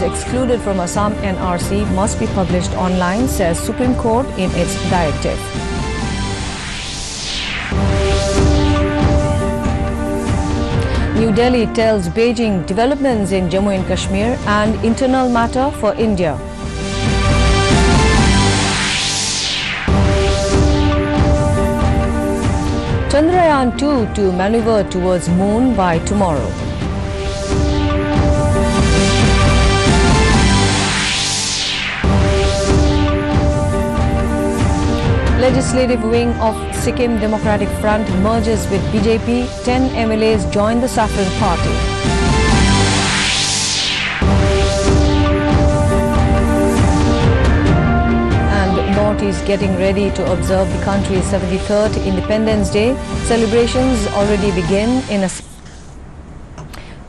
those excluded from Assam NRC must be published online, says Supreme Court in its directive. New Delhi tells Beijing developments in Jammu and Kashmir and internal matter for India. Chandrayaan-2 to maneuver towards moon by tomorrow. Legislative wing of Sikkim Democratic Front merges with BJP. 10 MLAs join the Saffron Party. And North is getting ready to observe the country's 73rd Independence Day. Celebrations already begin in a...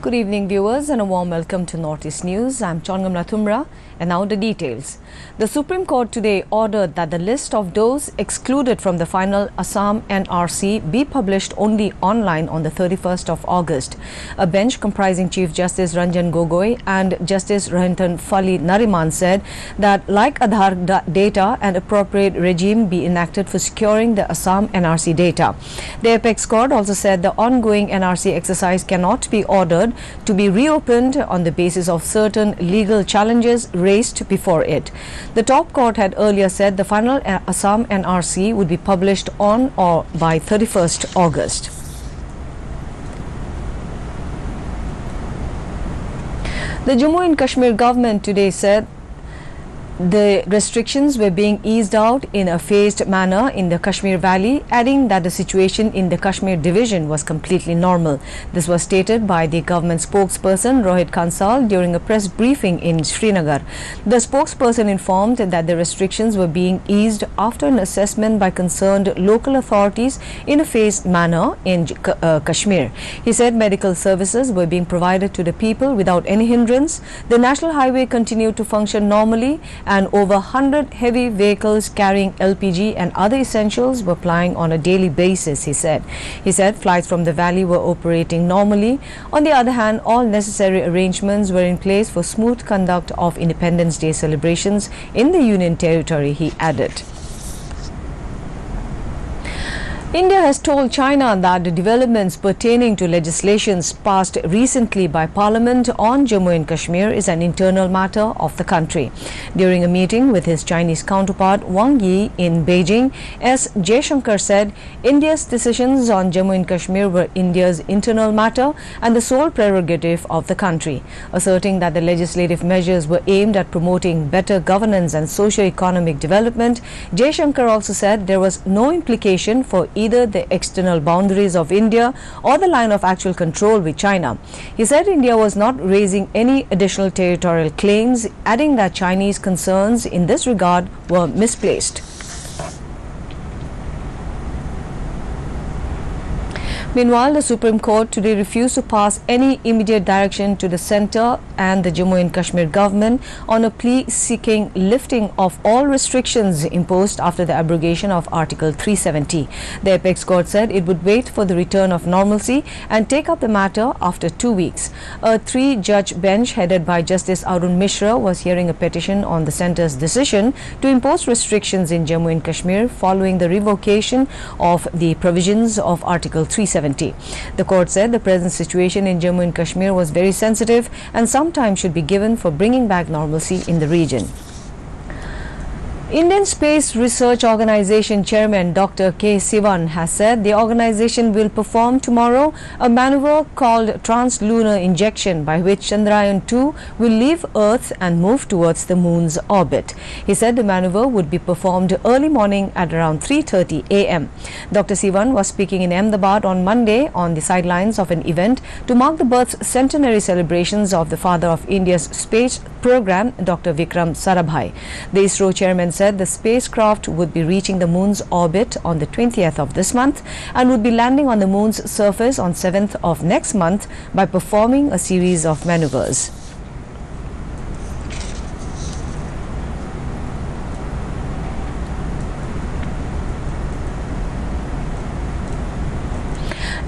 Good evening, viewers, and a warm welcome to Northeast News. I'm Chongamla Thumra, and now the details. The Supreme Court today ordered that the list of those excluded from the final Assam NRC be published only online on the 31st of August. A bench comprising Chief Justice Ranjan Gogoi and Justice Rohinton Fali Nariman said that like Aadhaar data, an appropriate regime be enacted for securing the Assam NRC data. The apex court also said the ongoing NRC exercise cannot be ordered to be reopened on the basis of certain legal challenges raised before it. The top court had earlier said the final Assam NRC would be published on or by 31st August. The Jammu and Kashmir government today said the restrictions were being eased out in a phased manner in the Kashmir Valley, adding that the situation in the Kashmir division was completely normal. This was stated by the government spokesperson Rohit Kansal during a press briefing in Srinagar. The spokesperson informed that the restrictions were being eased after an assessment by concerned local authorities in a phased manner in Kashmir. He said medical services were being provided to the people without any hindrance. The national highway continued to function normally, and over 100 heavy vehicles carrying LPG and other essentials were plying on a daily basis, he said. He said flights from the valley were operating normally. On the other hand, all necessary arrangements were in place for smooth conduct of Independence Day celebrations in the Union Territory, he added. India has told China that the developments pertaining to legislations passed recently by Parliament on Jammu and Kashmir is an internal matter of the country. During a meeting with his Chinese counterpart Wang Yi in Beijing, S. Jaishankar said India's decisions on Jammu and Kashmir were India's internal matter and the sole prerogative of the country. Asserting that the legislative measures were aimed at promoting better governance and socio-economic development, Jaishankar also said there was no implication for either the external boundaries of India or the line of actual control with China. He said India was not raising any additional territorial claims, adding that Chinese concerns in this regard were misplaced. Meanwhile, the Supreme Court today refused to pass any immediate direction to the centre and the Jammu and Kashmir government on a plea seeking lifting of all restrictions imposed after the abrogation of Article 370. The apex court said it would wait for the return of normalcy and take up the matter after 2 weeks. A 3-judge bench headed by Justice Arun Mishra was hearing a petition on the centre's decision to impose restrictions in Jammu and Kashmir following the revocation of the provisions of Article 370. The court said the present situation in Jammu and Kashmir was very sensitive and some time should be given for bringing back normalcy in the region. Indian Space Research Organization Chairman Dr. K. Sivan has said the organization will perform tomorrow a maneuver called Trans-Lunar Injection, by which Chandrayaan-2 will leave Earth and move towards the Moon's orbit. He said the maneuver would be performed early morning at around 3:30 a.m. Dr. Sivan was speaking in Ahmedabad on Monday on the sidelines of an event to mark the birth centenary celebrations of the father of India's space program, Dr. Vikram Sarabhai. The ISRO chairman said the spacecraft would be reaching the Moon's orbit on the 20th of this month and would be landing on the Moon's surface on 7th of next month by performing a series of maneuvers.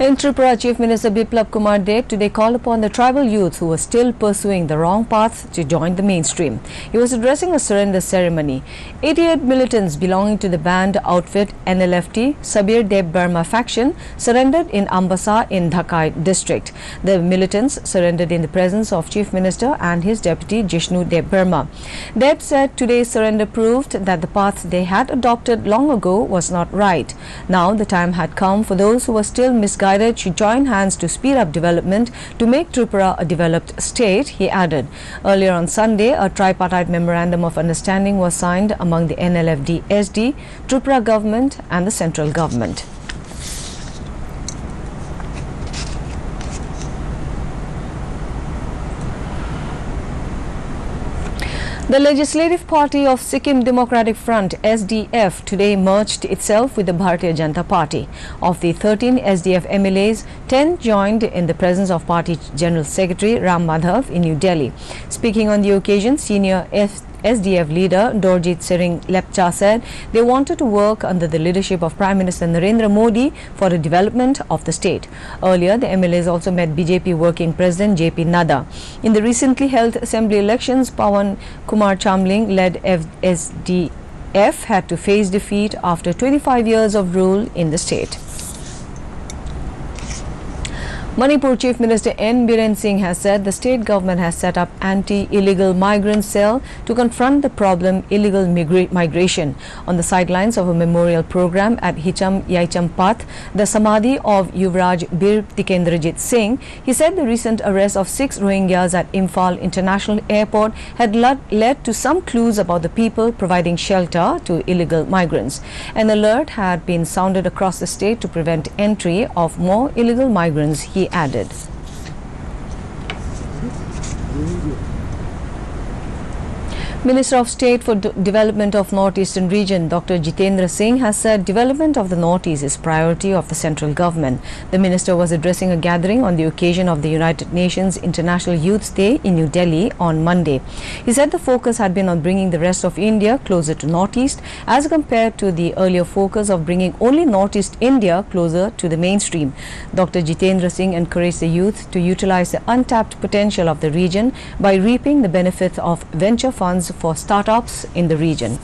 In Tripura, Chief Minister Biplab Kumar Deb today called upon the tribal youth who were still pursuing the wrong path to join the mainstream. He was addressing a surrender ceremony. 88 militants belonging to the banned outfit NLFT Sabir Deb Burma faction surrendered in Ambassa in Dhakai district. The militants surrendered in the presence of Chief Minister and his deputy Jishnu Deb Burma. Deb said today's surrender proved that the path they had adopted long ago was not right. Now the time had come for those who were still misguided should join hands to speed up development to make Tripura a developed state, he added. Earlier on Sunday, a tripartite memorandum of understanding was signed among the NLFD-SD, Tripura government and the central government. The Legislative Party of Sikkim Democratic Front SDF today merged itself with the Bharatiya Janata Party. Of the 13 SDF MLAs, 10 joined in the presence of Party General Secretary Ram Madhav in New Delhi. Speaking on the occasion, senior SDF leader Dorjit Sering Lepcha said they wanted to work under the leadership of Prime Minister Narendra Modi for the development of the state. Earlier, the MLAs also met BJP Working President JP Nadda. In the recently held assembly elections, Pawan Kumar Chamling-led SDF had to face defeat after 25 years of rule in the state. Manipur Chief Minister N. Biren Singh has said the state government has set up anti-illegal migrant cell to confront the problem illegal migration. On the sidelines of a memorial program at Hicham Yaicham Path, the Samadhi of Yuvraj Bir Tikendrajit Singh, he said the recent arrest of 6 Rohingyas at Imphal International Airport had led to some clues about the people providing shelter to illegal migrants. An alert had been sounded across the state to prevent entry of more illegal migrants, he added. Minister of State for Development of Northeastern Region, Dr. Jitendra Singh, has said development of the Northeast is priority of the central government. The minister was addressing a gathering on the occasion of the United Nations International Youth Day in New Delhi on Monday. He said the focus had been on bringing the rest of India closer to Northeast as compared to the earlier focus of bringing only Northeast India closer to the mainstream. Dr. Jitendra Singh encouraged the youth to utilize the untapped potential of the region by reaping the benefits of venture funds for startups in the region.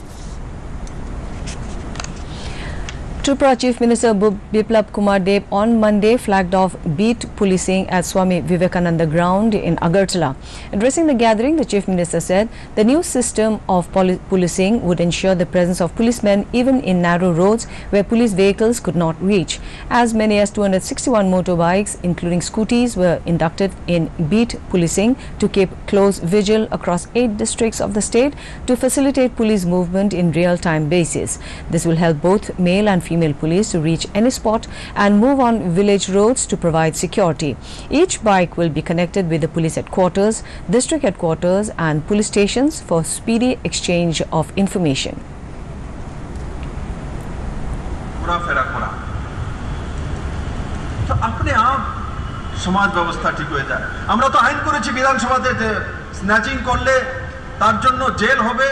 Tripura Chief Minister Biplab Kumar Deb on Monday flagged off beat policing at Swami Vivekananda ground in Agartala. Addressing the gathering, the Chief Minister said the new system of policing would ensure the presence of policemen even in narrow roads where police vehicles could not reach. As many as 261 motorbikes, including scooties, were inducted in beat policing to keep close vigil across 8 districts of the state to facilitate police movement in real-time basis. This will help both male and female police to reach any spot and move on village roads to provide security. Each bike will be connected with the police headquarters, district headquarters and police stations for speedy exchange of information. সমাজ ব্যবস্থা ঠিক হয়ে যায় আমরা তো আইন করেছি বিধানসভাতে যে স্ন্যাচিং করলে তার জন্য জেল হবে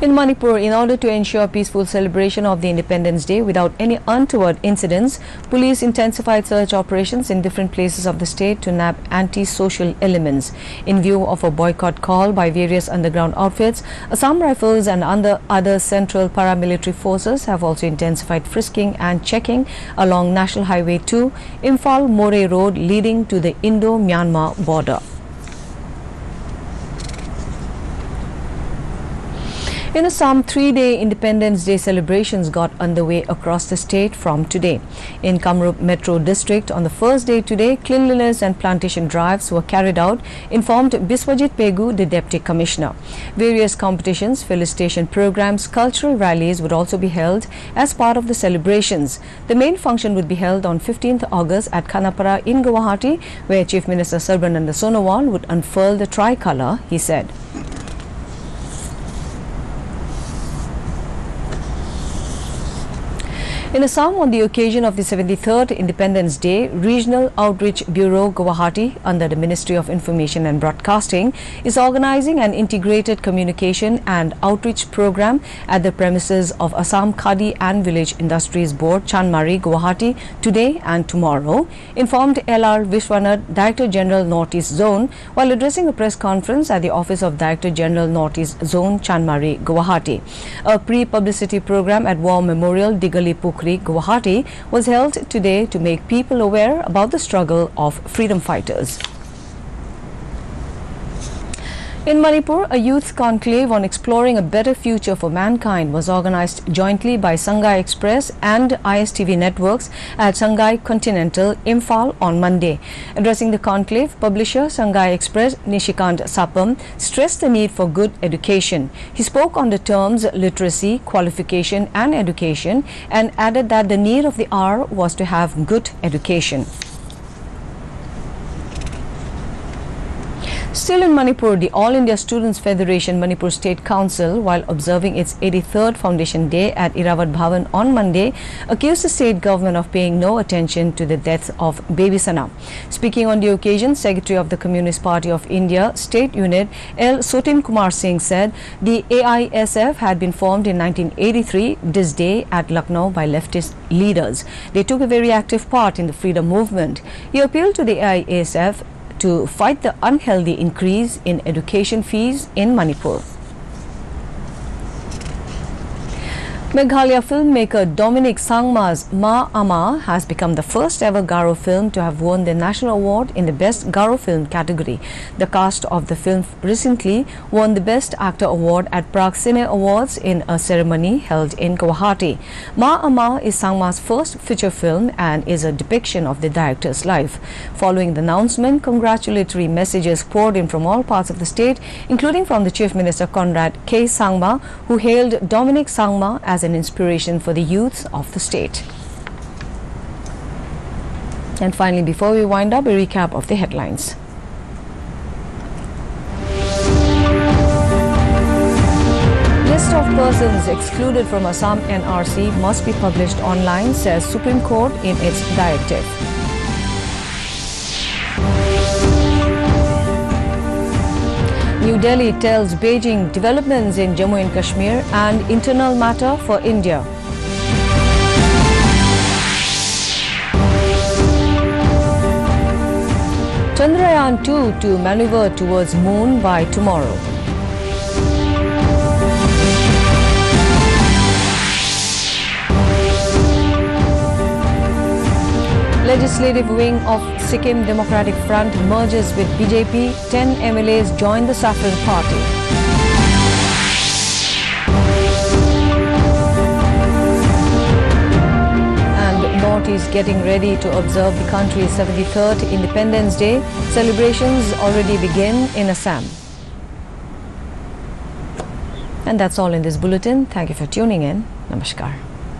In Manipur, in order to ensure peaceful celebration of the Independence Day without any untoward incidents, police intensified search operations in different places of the state to nab anti-social elements. In view of a boycott call by various underground outfits, Assam Rifles and other central paramilitary forces have also intensified frisking and checking along National Highway 2, Imphal-Moreh Road leading to the Indo-Myanmar border. In Assam, 3-day Independence Day celebrations got underway across the state from today. In Kamrup Metro District, on the first day today, cleanliness and plantation drives were carried out, informed Biswajit Pegu, the Deputy Commissioner. Various competitions, felicitation programs, cultural rallies would also be held as part of the celebrations. The main function would be held on 15th August at Khanapara in Guwahati, where Chief Minister Sarbananda Sonowal would unfurl the tricolour, he said. In Assam, on the occasion of the 73rd Independence Day, Regional Outreach Bureau Guwahati, under the Ministry of Information and Broadcasting, is organizing an integrated communication and outreach program at the premises of Assam Khadi and Village Industries Board, Chanmari, Guwahati, today and tomorrow, informed L.R. Vishwanath, Director General Northeast Zone, while addressing a press conference at the office of Director General Northeast Zone, Chanmari, Guwahati. A pre-publicity program at War Memorial, Digali Pukri, Guwahati was held today to make people aware about the struggle of freedom fighters. In Manipur, a youth conclave on exploring a better future for mankind was organized jointly by Sangai Express and ISTV networks at Sangai Continental, Imphal on Monday. Addressing the conclave, publisher Sangai Express Nishikant Sapam stressed the need for good education. He spoke on the terms literacy, qualification and education and added that the need of the hour was to have good education. Still in Manipur, the All India Students Federation Manipur State Council, while observing its 83rd Foundation Day at Iravat Bhavan on Monday, accused the state government of paying no attention to the death of baby Sana. Speaking on the occasion, Secretary of the Communist Party of India State Unit L. Sotin Kumar Singh said the AISF had been formed in 1983 this day at Lucknow by leftist leaders. They took a very active part in the freedom movement. He appealed to the AISF to fight the unhealthy increase in education fees in Manipur. Meghalaya filmmaker Dominic Sangma's Ma Ama has become the first ever Garo film to have won the National Award in the Best Garo Film category. The cast of the film recently won the Best Actor Award at Prague Cine Awards in a ceremony held in Guwahati. Ma Ama is Sangma's first feature film and is a depiction of the director's life. Following the announcement, congratulatory messages poured in from all parts of the state, including from the Chief Minister Conrad K. Sangma, who hailed Dominic Sangma as an inspiration for the youth of the state. And finally, before we wind up, a recap of the headlines. List of persons excluded from Assam NRC must be published online, says Supreme Court in its directive. New Delhi tells Beijing developments in Jammu and Kashmir and internal matter for India. Chandrayaan-2 to maneuver towards moon by tomorrow. Legislative wing of Sikkim Democratic Front merges with BJP. 10 MLAs join the Saffron Party. And North is getting ready to observe the country's 73rd Independence Day. Celebrations already begin in Assam. And that's all in this bulletin. Thank you for tuning in. Namaskar.